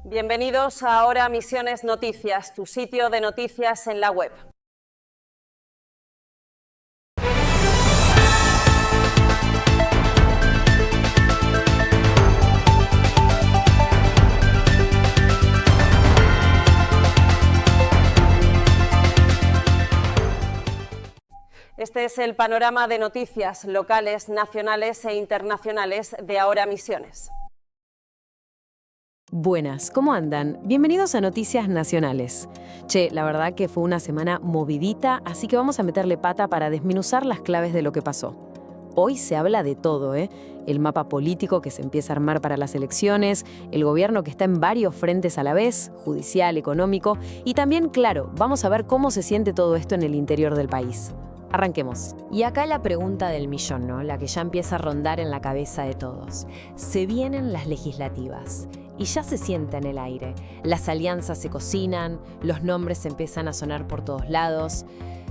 Bienvenidos a Ahora Misiones Noticias, tu sitio de noticias en la web. Este es el panorama de noticias locales, nacionales e internacionales de Ahora Misiones. Buenas, ¿cómo andan? Bienvenidos a Noticias Nacionales. Che, la verdad que fue una semana movidita, así que vamos a meterle pata para desmenuzar las claves de lo que pasó. Hoy se habla de todo, ¿eh? El mapa político que se empieza a armar para las elecciones, el gobierno que está en varios frentes a la vez, judicial, económico, y también, claro, vamos a ver cómo se siente todo esto en el interior del país. Arranquemos. Y acá la pregunta del millón, ¿no? La que ya empieza a rondar en la cabeza de todos. Se vienen las legislativas. Y ya se siente en el aire. Las alianzas se cocinan, los nombres empiezan a sonar por todos lados.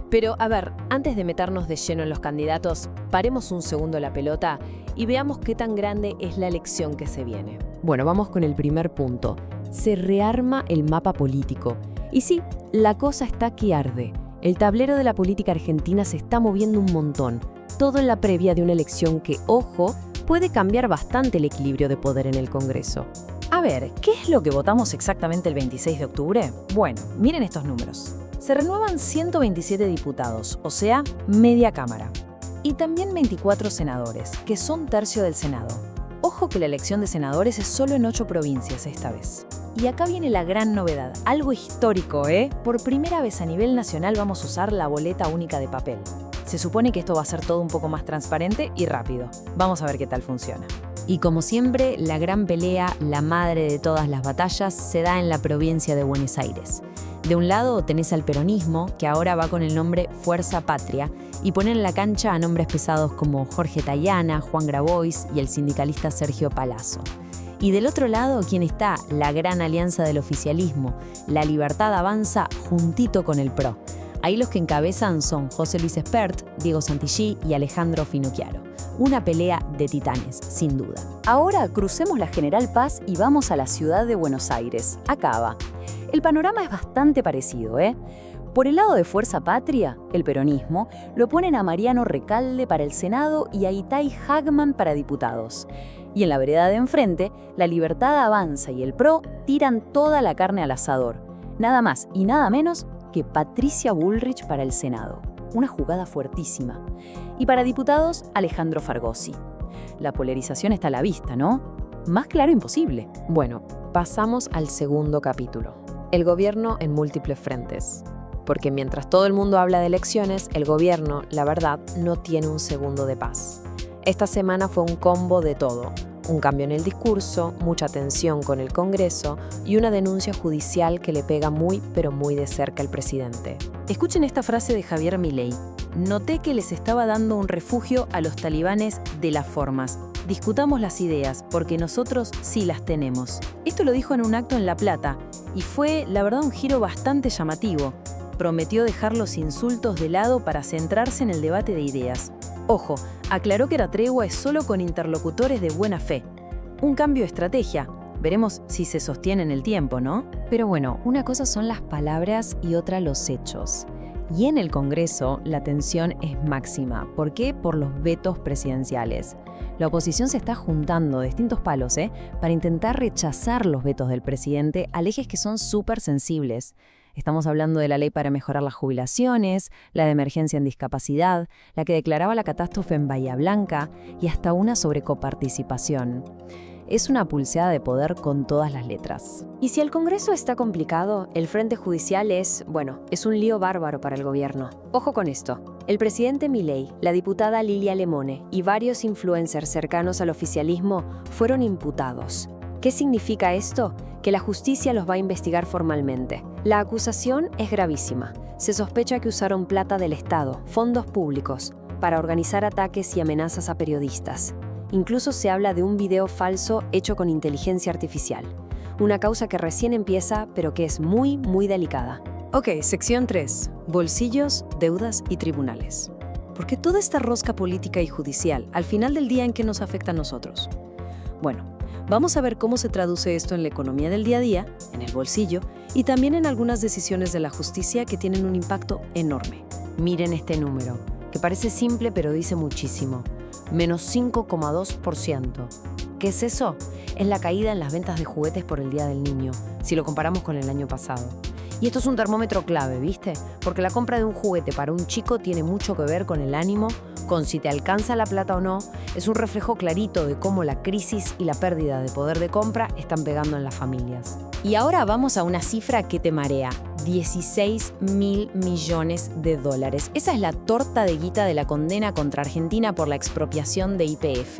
Pero, a ver, antes de meternos de lleno en los candidatos, paremos un segundo la pelota y veamos qué tan grande es la elección que se viene. Bueno, vamos con el primer punto. Se rearma el mapa político. Y sí, la cosa está que arde. El tablero de la política argentina se está moviendo un montón. Todo en la previa de una elección que, ojo, puede cambiar bastante el equilibrio de poder en el Congreso. A ver, ¿qué es lo que votamos exactamente el 26 de octubre? Bueno, miren estos números. Se renuevan 127 diputados, o sea, media cámara. Y también 24 senadores, que son tercio del Senado. Ojo que la elección de senadores es solo en 8 provincias esta vez. Y acá viene la gran novedad, algo histórico, ¿eh? Por primera vez a nivel nacional vamos a usar la boleta única de papel. Se supone que esto va a ser todo un poco más transparente y rápido. Vamos a ver qué tal funciona. Y como siempre, la gran pelea, la madre de todas las batallas, se da en la provincia de Buenos Aires. De un lado tenés al peronismo, que ahora va con el nombre Fuerza Patria, y pone en la cancha a nombres pesados como Jorge Tayana, Juan Grabois y el sindicalista Sergio Palazzo. Y del otro lado, ¿quién está? La gran alianza del oficialismo, La Libertad Avanza juntito con el PRO. Ahí los que encabezan son José Luis Espert, Diego Santilli y Alejandro Finocchiaro. Una pelea de titanes, sin duda. Ahora crucemos la General Paz y vamos a la ciudad de Buenos Aires. Acá va. El panorama es bastante parecido, ¿eh? Por el lado de Fuerza Patria, el peronismo, lo ponen a Mariano Recalde para el Senado y a Itay Hagman para diputados. Y en la vereda de enfrente, La Libertad Avanza y el PRO tiran toda la carne al asador. Nada más y nada menos que Patricia Bullrich para el Senado. Una jugada fuertísima. Y para diputados, Alejandro Fargosi. La polarización está a la vista, ¿no? Más claro imposible. Bueno, pasamos al segundo capítulo. El gobierno en múltiples frentes. Porque mientras todo el mundo habla de elecciones, el gobierno, la verdad, no tiene un segundo de paz. Esta semana fue un combo de todo. Un cambio en el discurso, mucha tensión con el Congreso y una denuncia judicial que le pega muy, pero muy de cerca al presidente. Escuchen esta frase de Javier Milei. Noté que les estaba dando un refugio a los talibanes de las formas. Discutamos las ideas, porque nosotros sí las tenemos. Esto lo dijo en un acto en La Plata, y fue, la verdad, un giro bastante llamativo. Prometió dejar los insultos de lado para centrarse en el debate de ideas. Ojo, aclaró que la tregua es solo con interlocutores de buena fe. Un cambio de estrategia. Veremos si se sostiene en el tiempo, ¿no? Pero bueno, una cosa son las palabras y otra los hechos. Y en el Congreso la tensión es máxima. ¿Por qué? Por los vetos presidenciales. La oposición se está juntando de distintos palos, para intentar rechazar los vetos del presidente a leyes que son súper sensibles. Estamos hablando de la ley para mejorar las jubilaciones, la de emergencia en discapacidad, la que declaraba la catástrofe en Bahía Blanca y hasta una sobre coparticipación. Es una pulseada de poder con todas las letras. Y si el Congreso está complicado, el frente judicial es un lío bárbaro para el gobierno. Ojo con esto. El presidente Milei, la diputada Lilia Lemone y varios influencers cercanos al oficialismo fueron imputados. ¿Qué significa esto? Que la justicia los va a investigar formalmente. La acusación es gravísima. Se sospecha que usaron plata del Estado, fondos públicos, para organizar ataques y amenazas a periodistas. Incluso se habla de un video falso hecho con inteligencia artificial. Una causa que recién empieza, pero que es muy, muy delicada. Ok, sección 3. Bolsillos, deudas y tribunales. Porque toda esta rosca política y judicial, al final del día, ¿en qué nos afecta a nosotros? Bueno, Vamos a ver cómo se traduce esto en la economía del día a día, en el bolsillo y también en algunas decisiones de la justicia que tienen un impacto enorme. Miren este número, que parece simple pero dice muchísimo. Menos 5,2%. ¿Qué es eso? Es la caída en las ventas de juguetes por el Día del Niño, si lo comparamos con el año pasado. Y esto es un termómetro clave, ¿viste? Porque la compra de un juguete para un chico tiene mucho que ver con el ánimo, con si te alcanza la plata o no. Es un reflejo clarito de cómo la crisis y la pérdida de poder de compra están pegando en las familias. Y ahora vamos a una cifra que te marea. 16.000 millones de dólares. Esa es la torta de guita de la condena contra Argentina por la expropiación de YPF.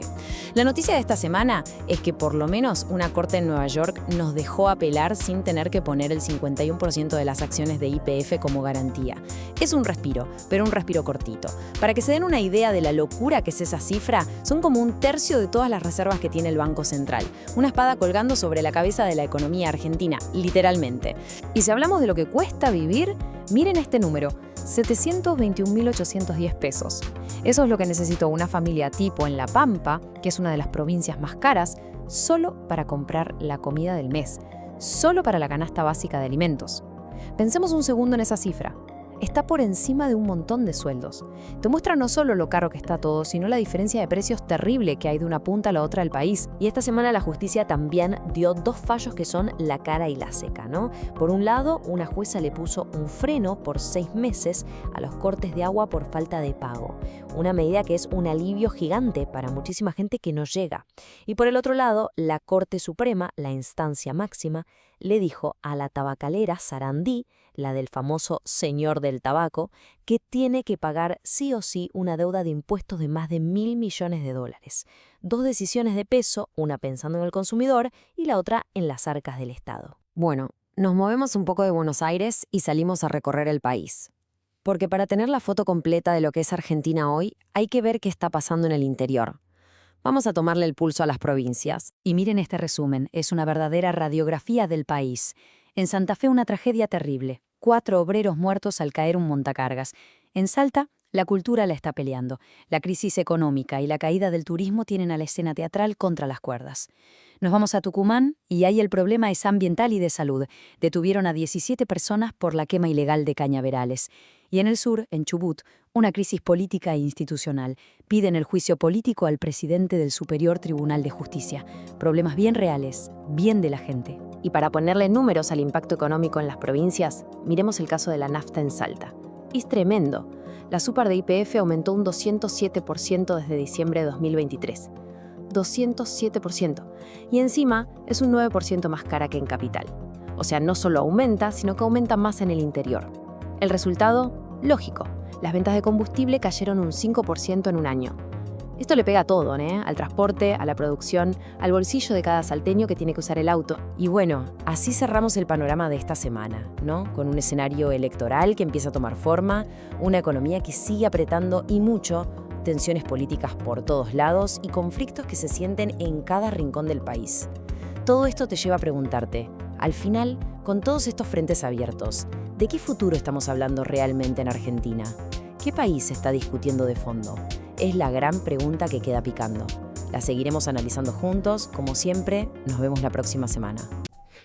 La noticia de esta semana es que por lo menos una corte en Nueva York nos dejó apelar sin tener que poner el 51% de las acciones de YPF como garantía. Es un respiro, pero un respiro cortito. Para que se den una idea de la locura que es esa cifra, son como un tercio de todas las reservas que tiene el Banco Central. Una espada colgando sobre la cabeza de la economía argentina, literalmente. Y si hablamos de lo que cuesta vivir, miren este número, 721.810 pesos. Eso es lo que necesitó una familia tipo en La Pampa, que es una de las provincias más caras, solo para comprar la comida del mes, solo para la canasta básica de alimentos. Pensemos un segundo en esa cifra. Está por encima de un montón de sueldos. Te muestra no solo lo caro que está todo, sino la diferencia de precios terrible que hay de una punta a la otra del país. Y esta semana la justicia también dio dos fallos que son la cara y la seca, ¿no? Por un lado, una jueza le puso un freno por 6 meses a los cortes de agua por falta de pago. Una medida que es un alivio gigante para muchísima gente que no llega. Y por el otro lado, la Corte Suprema, la instancia máxima, le dijo a la tabacalera Sarandí, la del famoso señor del tabaco, que tiene que pagar sí o sí una deuda de impuestos de más de 1.000 millones de dólares. Dos decisiones de peso, una pensando en el consumidor y la otra en las arcas del Estado. Bueno, nos movemos un poco de Buenos Aires y salimos a recorrer el país. Porque para tener la foto completa de lo que es Argentina hoy, hay que ver qué está pasando en el interior. Vamos a tomarle el pulso a las provincias. Y miren este resumen, es una verdadera radiografía del país. En Santa Fe una tragedia terrible, 4 obreros muertos al caer un montacargas. En Salta, la cultura la está peleando. La crisis económica y la caída del turismo tienen a la escena teatral contra las cuerdas. Nos vamos a Tucumán y ahí el problema es ambiental y de salud. Detuvieron a 17 personas por la quema ilegal de cañaverales. Y en el sur, en Chubut, una crisis política e institucional. Piden el juicio político al presidente del Superior Tribunal de Justicia. Problemas bien reales, bien de la gente. Y para ponerle números al impacto económico en las provincias, miremos el caso de la nafta en Salta. Es tremendo. La super de YPF aumentó un 207% desde diciembre de 2023. 207%. Y encima es un 9% más cara que en Capital. O sea, no solo aumenta, sino que aumenta más en el interior. El resultado, lógico. Las ventas de combustible cayeron un 5% en un año. Esto le pega a todo, al transporte, a la producción, al bolsillo de cada salteño que tiene que usar el auto. Y bueno, así cerramos el panorama de esta semana, ¿no? Con un escenario electoral que empieza a tomar forma, una economía que sigue apretando y mucho, tensiones políticas por todos lados y conflictos que se sienten en cada rincón del país. Todo esto te lleva a preguntarte, al final, con todos estos frentes abiertos, ¿de qué futuro estamos hablando realmente en Argentina? ¿Qué país se está discutiendo de fondo? Es la gran pregunta que queda picando. La seguiremos analizando juntos, como siempre. Nos vemos la próxima semana.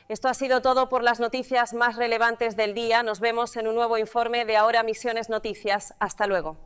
Esto ha sido todo por las noticias más relevantes del día. Nos vemos en un nuevo informe de Ahora Misiones Noticias. Hasta luego.